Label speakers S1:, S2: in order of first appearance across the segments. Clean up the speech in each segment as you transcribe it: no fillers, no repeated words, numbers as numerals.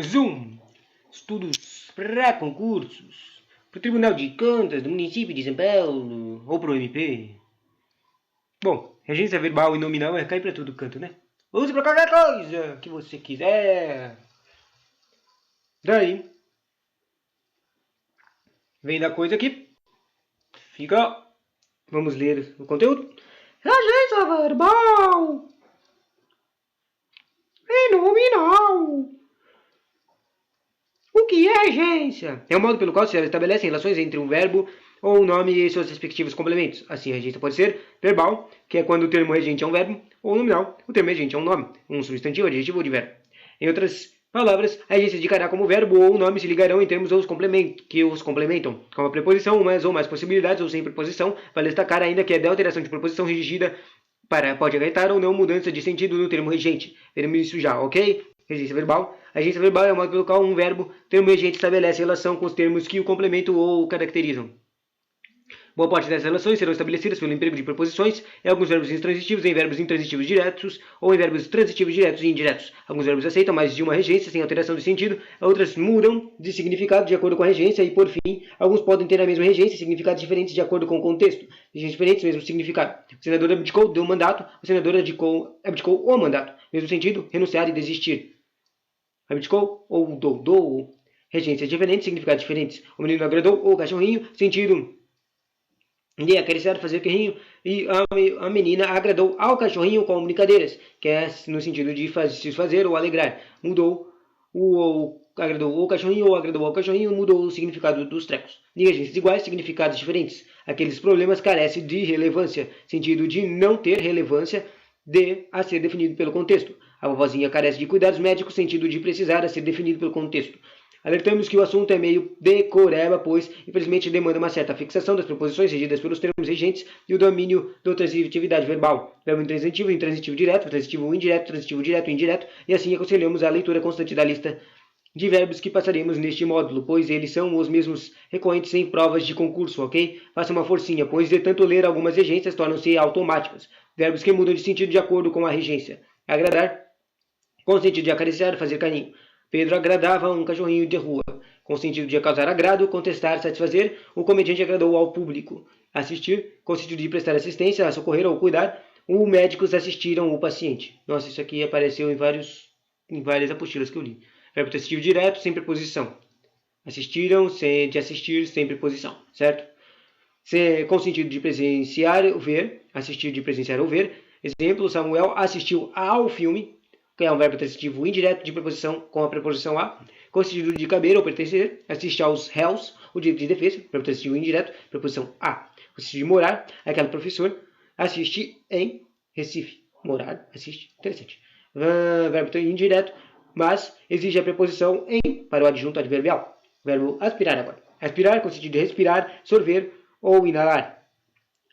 S1: Zoom, estudos pré-concursos, para o Tribunal de Contas do município de São Paulo, ou para o MP. Bom, regência verbal e nominal cai para todo canto, né? Use para qualquer coisa que você quiser. Daí, vem da coisa aqui, fica, vamos ler o conteúdo. Regência verbal e nominal. O que é regência? É o modo pelo qual se estabelecem relações entre um verbo ou um nome e seus respectivos complementos. Assim, a regência pode ser verbal, que é quando o termo regente é um verbo, ou nominal, o termo regente é um nome, um substantivo, adjetivo ou advérbio. Em outras palavras, a regência indicará como verbo ou nome se ligarão em termos que os complementam. Com a preposição, umas ou mais possibilidades, ou sem preposição, vale destacar ainda que a alteração de preposição redigida pode acarretar ou não mudança de sentido no termo regente. Veremos isso já, ok? Regência verbal. A regência verbal é o modo pelo qual um verbo, termo regente, estabelece relação com os termos que o complementam ou o caracterizam. Boa parte dessas relações serão estabelecidas pelo emprego de preposições em alguns verbos intransitivos, em verbos intransitivos diretos ou em verbos transitivos diretos e indiretos. Alguns verbos aceitam mais de uma regência sem alteração de sentido, outras mudam de significado de acordo com a regência e, por fim, alguns podem ter a mesma regência e significados diferentes de acordo com o contexto. Regências diferentes, mesmo significado. O senador abdicou do mandato, o senador abdicou o mandato. Mesmo sentido, renunciar e desistir. Abdicou ou dou. Regências diferentes, significados diferentes. O menino agradou o cachorrinho, sentido de acariciar, fazer carrinho, e a menina agradou ao cachorrinho com brincadeiras, que é no sentido de satisfazer ou alegrar. Agradou o cachorrinho ou agradou ao cachorrinho, mudou o significado dos trecos. De regências iguais, significados diferentes. Aqueles problemas carecem de relevância, sentido de não ter relevância, a ser definido pelo contexto. A vovozinha carece de cuidados médicos, sentido de precisar a ser definido pelo contexto. Alertamos que o assunto é meio decoreba, pois, infelizmente, demanda uma certa fixação das preposições regidas pelos termos regentes e o domínio da transitividade verbal. Verbo intransitivo, intransitivo direto, transitivo indireto, transitivo direto e indireto, e assim aconselhamos a leitura constante da lista de verbos que passaremos neste módulo, pois eles são os mesmos recorrentes em provas de concurso, ok? Faça uma forcinha, pois de tanto ler algumas regências tornam-se automáticas. Verbos que mudam de sentido de acordo com a regência. Agradar, com o sentido de acariciar, fazer carinho. Pedro agradava um cachorrinho de rua. Com o sentido de causar agrado, contestar, satisfazer, o comediante agradou ao público. Assistir, com o sentido de prestar assistência, socorrer ou cuidar, os médicos assistiram o paciente. Nossa, isso aqui apareceu em várias apostilas que eu li. Verbo transitivo direto, sem preposição. Assistiram, de assistir, sem preposição, certo? Com o sentido de presenciar ou ver, assistir de presenciar ou ver. Exemplo, Samuel assistiu ao filme, que é um verbo transitivo indireto de preposição com a preposição a, com o sentido de caber ou pertencer, assiste aos réus, o direito de defesa, verbo transitivo indireto, preposição a. O sentido de morar, aquele professor assiste em Recife. Morar, assiste, interessante. Verbo indireto, mas exige a preposição em para o adjunto adverbial. Verbo aspirar agora. Aspirar com o sentido de respirar, sorver ou inalar.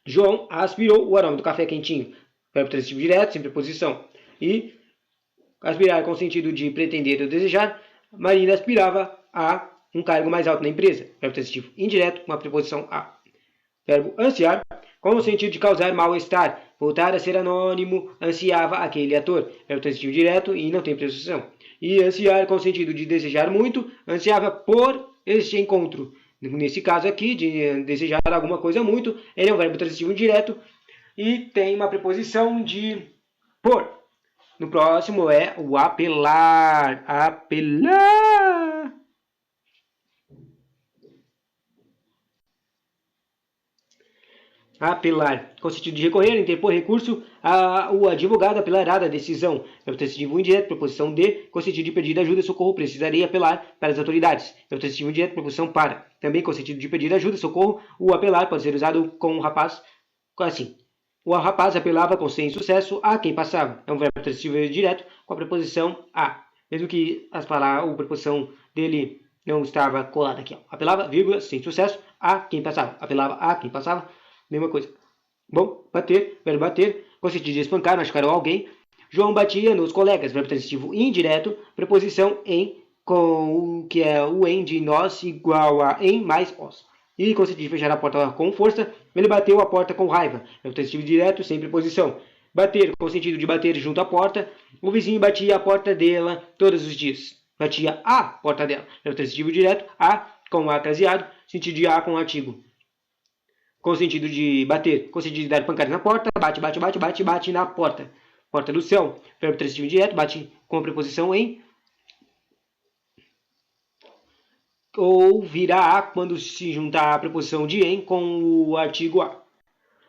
S1: João aspirou o aroma do café quentinho. Verbo transitivo direto, sem preposição. E aspirar com o sentido de pretender ou desejar, Marina aspirava a um cargo mais alto na empresa. Verbo transitivo indireto com a preposição a. Verbo ansiar, com o sentido de causar mal-estar. Voltar a ser anônimo, ansiava aquele ator. Verbo transitivo direto e não tem preposição. E ansiar com o sentido de desejar muito, ansiava por este encontro. Nesse caso aqui, de desejar alguma coisa muito, ele é um verbo transitivo indireto e tem uma preposição de por. No próximo é o apelar. Apelar. Apelar. Com o sentido de recorrer, interpor recurso, o advogado apelará da decisão. É o transitivo indireto, preposição de, com o sentido de pedir ajuda, socorro, precisaria apelar para as autoridades. É o transitivo indireto, preposição para. Também com o sentido de pedir ajuda, socorro, o apelar pode ser usado com o rapaz, assim. O rapaz apelava com sem sucesso a quem passava. É um verbo transitivo direto com a preposição a. Mesmo que a preposição dele não estava colada aqui. Ó. Apelava, vírgula, sem sucesso, a quem passava. Apelava a quem passava, mesma coisa. Bom, bater, verbo bater, com o sentido de espancar, machucar alguém. João batia nos colegas, verbo transitivo indireto, preposição em, com o que é o em de nós igual a em mais os. E conseguiu fechar a porta com força, ele bateu a porta com raiva. É o transitivo direto, sem preposição. Bater, com o sentido de bater junto à porta. O vizinho batia a porta dela todos os dias. batia a porta dela. Verbo transitivo direto, a com a caseado, sentido de a com artigo. Com o sentido de bater, com o sentido de dar pancada na porta, bate, bate, bate, bate, bate na porta. Porta do céu, verbo transitivo direto, bate com a preposição em. Ou vira a quando se juntar a preposição de em com o artigo a.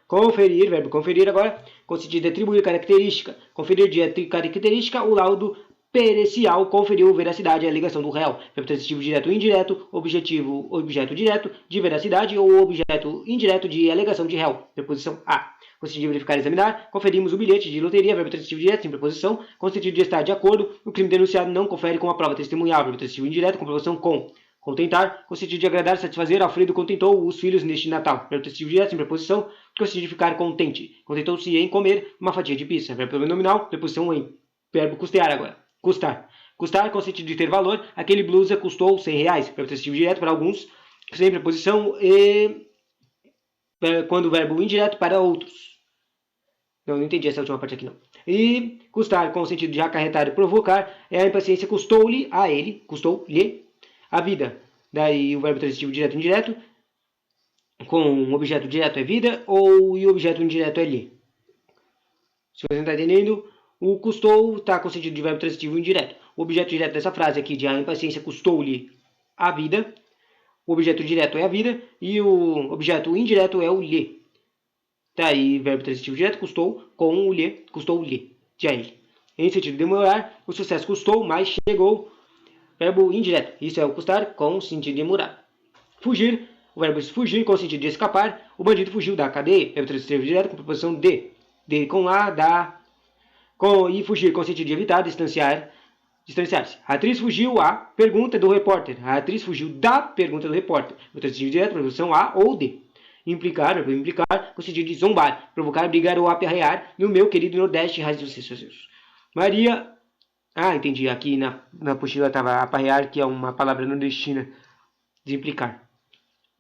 S1: Conferir, verbo conferir agora, com o sentido de atribuir característica. Conferir de característica, o laudo pericial conferiu veracidade à alegação do réu. Verbo transitivo direto ou indireto, objetivo, objeto direto de veracidade ou objeto indireto de alegação de réu. Preposição a. Com o sentido de verificar e examinar, conferimos o bilhete de loteria, verbo transitivo direto, sem preposição, com o sentido de estar de acordo, o crime denunciado não confere com a prova testemunhal, verbo transitivo indireto, com preposição com. Contentar, com o sentido de agradar, satisfazer, Alfredo contentou os filhos neste Natal. Verbo transitivo direto, sem preposição, com o sentido de ficar contente. Contentou-se em comer uma fatia de pizza. Verbo pronominal, preposição em. Verbo custear agora. Custar. Custar com o sentido de ter valor. Aquele blusa custou R$100. Verbo transitivo direto para alguns, sem preposição e quando o verbo indireto para outros. Não entendi essa última parte aqui não. E custar com o sentido de acarretar e provocar é a impaciência custou-lhe a ele, custou-lhe a vida. Daí o verbo transitivo direto e indireto, com o objeto direto é vida, ou e o objeto indireto é lhe. Se você não está entendendo, o custou está com sentido de verbo transitivo indireto. O objeto direto dessa frase aqui de a impaciência custou-lhe a vida, o objeto direto é a vida, e o objeto indireto é o lhe. Tá aí, verbo transitivo direto, custou, com o lhe, custou-lhe, de a ele. Em sentido de demorar, o sucesso custou, mas chegou. Verbo indireto, isso é o custar com o sentido de demorar. Fugir, o verbo fugir com o sentido de escapar. O bandido fugiu da cadeia, verbo transitivo direto com preposição de. De com a, da. Com, e fugir com o sentido de evitar, distanciar-se. A atriz fugiu à pergunta do repórter. A atriz fugiu da pergunta do repórter. Verbo transitivo direto, preposição a ou de. Implicar, verbo implicar com o sentido de zombar, provocar, brigar ou aperrear no meu querido Nordeste, raiz dos seus. Maria. Ah, entendi. Aqui na apostila estava aperrear, que é uma palavra nordestina de implicar.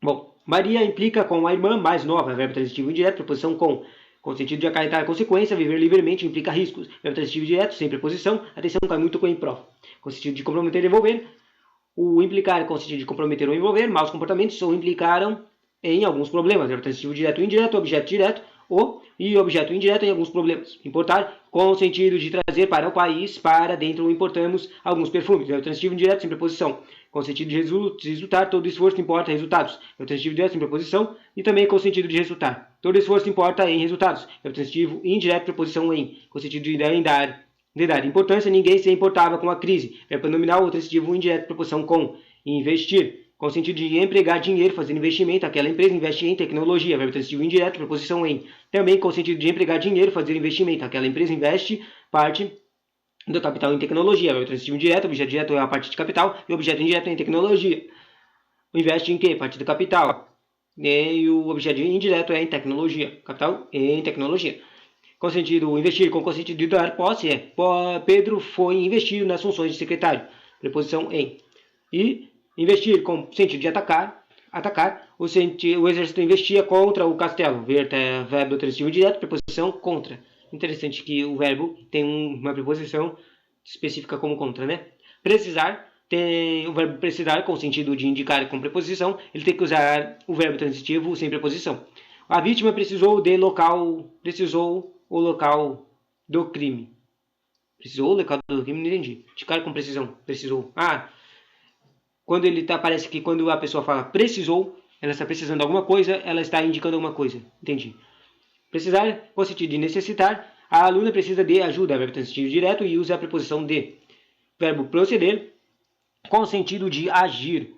S1: Bom, Maria implica com a irmã mais nova, verbo transitivo indireto, preposição com. Com o sentido de acarretar consequência, viver livremente implica riscos. Verbo transitivo direto, sem preposição, atenção, cai muito com em prova. Com o sentido de comprometer e envolver. O implicar com o sentido de comprometer ou envolver, maus comportamentos ou implicaram em alguns problemas. Verbo transitivo direto ou indireto, objeto direto, e objeto indireto em alguns problemas. Importar com o sentido de trazer para o país, para dentro importamos alguns perfumes. Verbo transitivo indireto sem preposição. Com o sentido de resultar, todo esforço importa resultados. Verbo transitivo direto sem preposição e também com o sentido de resultar. Todo esforço importa em resultados. Verbo transitivo indireto, preposição em. Com o sentido de dar importância, ninguém se importava com a crise. Verbo nominal ou transitivo indireto, preposição com. Investir. Com o sentido de empregar dinheiro, fazer investimento, aquela empresa investe em tecnologia, verbo transitivo indireto, preposição em. Também com o sentido de empregar dinheiro, fazer investimento, aquela empresa investe parte do capital em tecnologia, verbo transitivo indireto, objeto direto é a parte de capital e objeto indireto é em tecnologia. Investe em quê? Parte do capital. E o objeto indireto é em tecnologia, capital em tecnologia. Com o sentido investir, com o sentido de dar posse é Pedro foi investido nas funções de secretário, preposição em. E investir com o sentido de atacar, o exército investia contra o castelo, verbo transitivo direto, preposição contra. Interessante que o verbo tem uma preposição específica como contra, né? Precisar, tem o verbo precisar com o sentido de indicar com preposição, ele tem que usar o verbo transitivo sem preposição. A vítima precisou o local do crime. Precisou o local do crime, não entendi. Indicar com precisão, precisou. Quando parece que quando a pessoa fala precisou, ela está precisando de alguma coisa, ela está indicando alguma coisa. Entendi. Precisar, com o sentido de necessitar, a aluna precisa de ajuda, verbo transitivo direto e usa a preposição de. Verbo proceder, com o sentido de agir.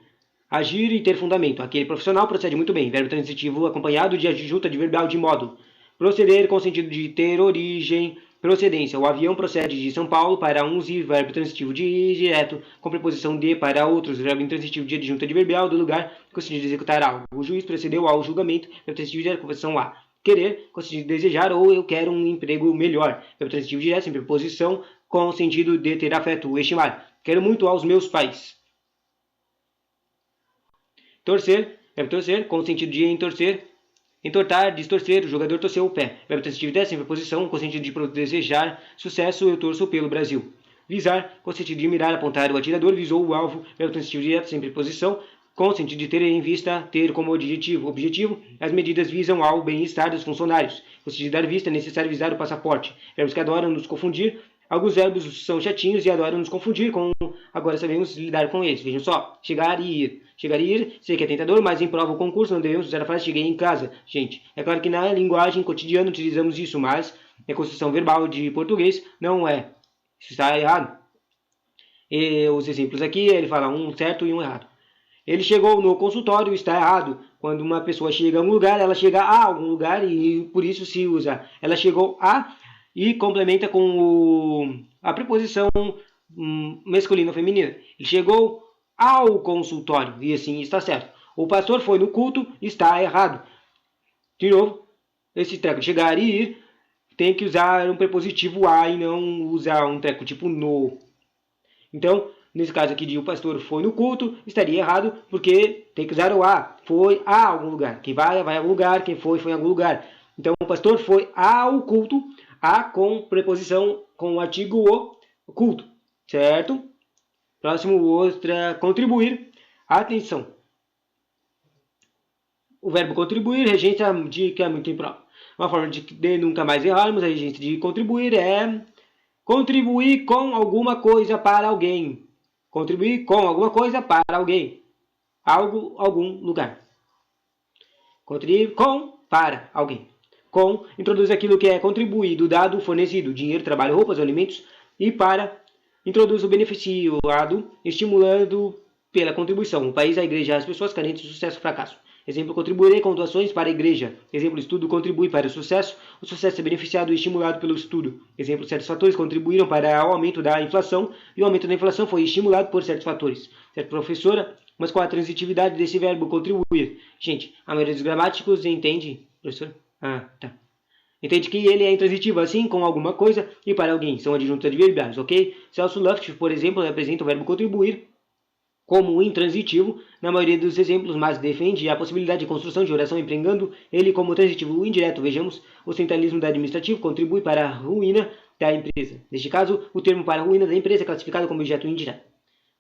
S1: Agir e ter fundamento. Aquele profissional procede muito bem. Verbo transitivo acompanhado de adjunta adverbial de modo. Proceder com o sentido de ter origem, procedência. O avião procede de São Paulo para uns e verbo transitivo de direto, com preposição de para outros, verbo intransitivo de adjunta adverbial do lugar, com o sentido de executar algo. O juiz procedeu ao julgamento, verbo transitivo direto, com preposição a. Querer, com o sentido de desejar, ou eu quero um emprego melhor. Verbo transitivo direto, sem preposição, com o sentido de ter afeto, estimar. Quero muito aos meus pais. Torcer, verbo torcer, com o sentido de entorcer. Entortar, distorcer, o jogador torceu o pé. Verbo transitivo direto, sem preposição, com o sentido de desejar sucesso, eu torço pelo Brasil. visar, com o sentido de mirar, apontar. O atirador visou o alvo, verbo transitivo direto, sem preposição, com o sentido de ter em vista, ter como objetivo. As medidas visam ao bem-estar dos funcionários. Com o sentido de dar vista, é necessário visar o passaporte. Verbos que adoram nos confundir. Alguns verbos são chatinhos e adoram nos confundir com... Agora sabemos lidar com eles. Vejam só. Chegar e ir. Chegar e ir, sei que é tentador, mas em prova ou concurso não devemos usar a frase cheguei em casa. Gente, é claro que na linguagem cotidiana utilizamos isso, mas na construção verbal de português não é. Isso está errado. E os exemplos aqui, ele fala um certo e um errado. Ele chegou no consultório, está errado. Quando uma pessoa chega a um lugar, ela chega a algum lugar e por isso se usa. Ela chegou a e complementa com a preposição masculina ou feminina. Ele chegou ao consultório e assim está certo. O pastor foi no culto, está errado. De novo, esse treco de chegar e ir tem que usar um prepositivo a e não usar um treco tipo no. Então, nesse caso aqui de o pastor foi no culto, estaria errado, porque tem que usar o a. Foi a algum lugar. Quem vai a algum lugar. Quem foi em algum lugar. Então, o pastor foi ao culto, a com preposição, com o artigo o culto. Certo? Próximo, outra, contribuir. Atenção. O verbo contribuir, regência de que é muito improvável. Uma forma de nunca mais errarmos, a regência de contribuir é contribuir com alguma coisa para alguém. Contribuir com alguma coisa para alguém. Algo, algum lugar. Contribuir com, para alguém. Com, introduz aquilo que é contribuído, dado, fornecido, dinheiro, trabalho, roupas, alimentos. E para, introduz o beneficiado, estimulando pela contribuição. O país, a igreja, as pessoas carentes de sucesso, fracasso. Exemplo, contribuirei com doações para a igreja. Exemplo, estudo contribui para o sucesso. O sucesso é beneficiado e estimulado pelo estudo. Exemplo, certos fatores contribuíram para o aumento da inflação e o aumento da inflação foi estimulado por certos fatores. Certo, professora? Mas qual a transitividade desse verbo contribuir? Gente, a maioria dos gramáticos entende, professor? Tá. Entende que ele é intransitivo assim com alguma coisa e para alguém. São adjuntos adverbiais, ok? Celso Luft, por exemplo, representa o verbo contribuir como intransitivo na maioria dos exemplos, mas defende a possibilidade de construção de oração empregando ele como transitivo indireto. Vejamos, o centralismo da administrativo contribui para a ruína da empresa. Neste caso, o termo para a ruína da empresa é classificado como objeto indireto.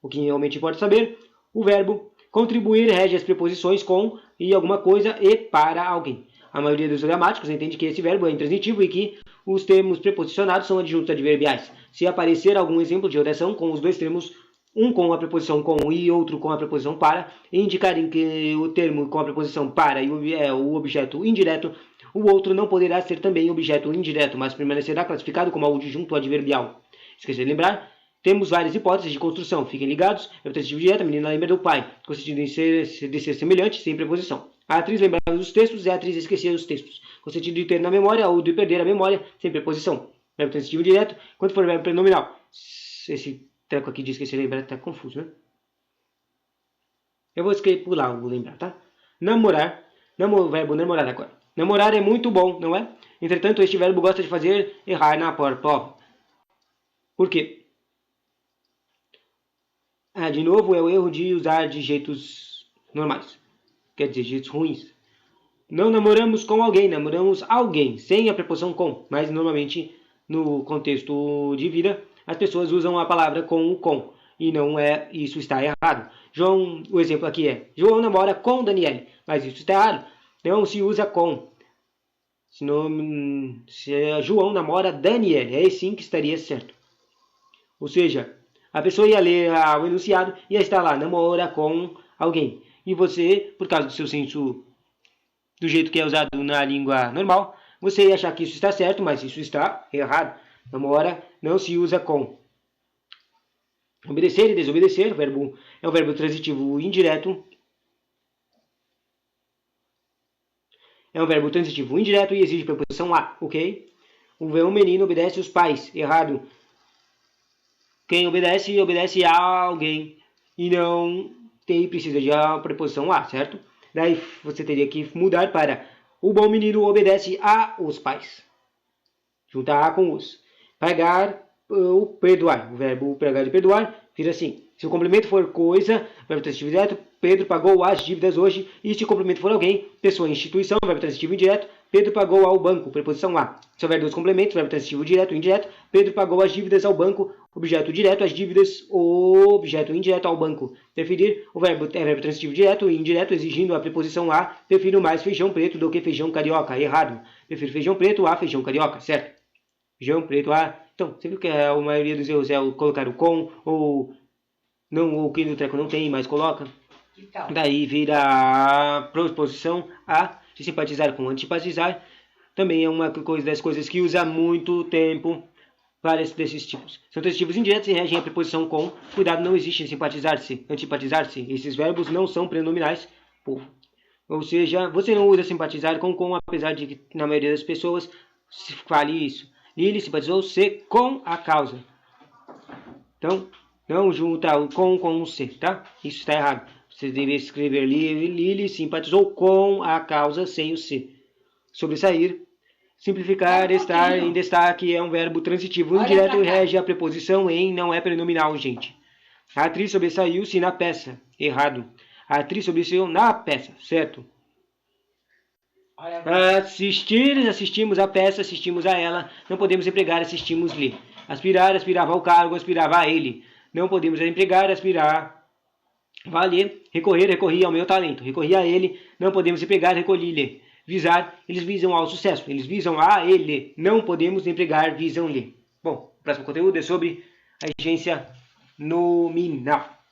S1: O que realmente importa saber, o verbo contribuir rege as preposições com e alguma coisa e para alguém. A maioria dos gramáticos entende que esse verbo é intransitivo e que os termos preposicionados são adjuntos adverbiais. Se aparecer algum exemplo de oração com os dois termos, um com a preposição com e outro com a preposição para, indicarem que o termo com a preposição para é o objeto indireto, o outro não poderá ser também objeto indireto, mas permanecerá classificado como adjunto adverbial. Esqueci de lembrar, temos várias hipóteses de construção. Fiquem ligados. É o transitivo direto, a menina lembra do pai, consistindo de ser semelhante, sem preposição. A atriz lembrava dos textos e a atriz esquecia dos textos. Com o sentido de ter na memória ou de perder a memória, sem preposição. Verbo transitivo direto, quando for verbo prenominal. Esse treco aqui de esquecer lembrar está confuso, né? Eu vou escrever por lá, vou lembrar, tá? Namorar, verbo namorar agora. Namorar é muito bom, não é? Entretanto, este verbo gosta de fazer errar na prova. Por quê? De novo, é o erro de usar de jeitos normais. Quer dizer, jeitos ruins. Não namoramos com alguém, namoramos alguém, sem a preposição com. Mas, normalmente, no contexto de vida, as pessoas usam a palavra com o com. E não é, isso está errado. João, o exemplo aqui é, João namora com Daniele. Mas isso está errado. Não se usa com. Se João namora Daniele, é assim que estaria certo. Ou seja, a pessoa ia ler o enunciado e ia estar lá, namora com alguém. E você, por causa do seu senso, do jeito que é usado na língua normal, você ia achar que isso está certo, mas isso está errado. Namora não se usa com. Obedecer e desobedecer, é o verbo transitivo indireto. É um verbo transitivo indireto e exige preposição a, ok? O menino obedece os pais, errado. Quem obedece, obedece a alguém e não precisa de a preposição a, certo? Daí você teria que mudar para o bom menino obedece a os pais. Juntar a com os. Pagar ou perdoar. O verbo pregar e perdoar Vira assim. Se o complemento for coisa, verbo transitivo direto, Pedro pagou as dívidas hoje. E se o complemento for alguém, pessoa, instituição, verbo transitivo indireto, Pedro pagou ao banco, preposição a. Se houver dois complementos, verbo transitivo direto e indireto, Pedro pagou as dívidas ao banco, objeto direto, as dívidas, objeto indireto ao banco. Preferir, o verbo é verbo transitivo direto e indireto, exigindo a preposição a. Prefiro mais feijão preto do que feijão carioca. Errado. Prefiro feijão preto a feijão carioca, certo? Feijão preto a. Então, você viu que a maioria dos erros é colocar o com, ou não, ou que no treco não tem, mas coloca.
S2: Então.
S1: Daí vira a proposição a, se simpatizar com antipatizar. Também é uma coisa das coisas que usa muito tempo. Vários desses tipos. São transitivos indiretos e regem a preposição com. Cuidado, não existe simpatizar-se, antipatizar-se. Esses verbos não são prenominais. Povo. Ou seja, você não usa simpatizar com, apesar de que na maioria das pessoas se fale isso. Lili simpatizou-se com a causa. Então, não junta o com o se, tá? Isso está errado. Você deveria escrever Lili simpatizou com a causa sem o se. Sobressair. Simplificar, estar em destaque é um verbo transitivo indireto e rege a preposição em, não é prenominal, gente. A atriz sobressaiu-se na peça. Errado. A atriz sobressaiu na peça, certo? Assistir, assistimos a peça, assistimos a ela. Não podemos empregar, assistimos-lhe. Aspirar, aspirava ao cargo, aspirava a ele. Não podemos empregar, aspirar. Valer, recorrer, recorri ao meu talento. Recorri a ele, não podemos empregar, recolhi-lhe. Visar, eles visam ao sucesso. Eles visam a ele. Não podemos empregar, visam-lhe. Bom, o próximo conteúdo é sobre a agência nominal.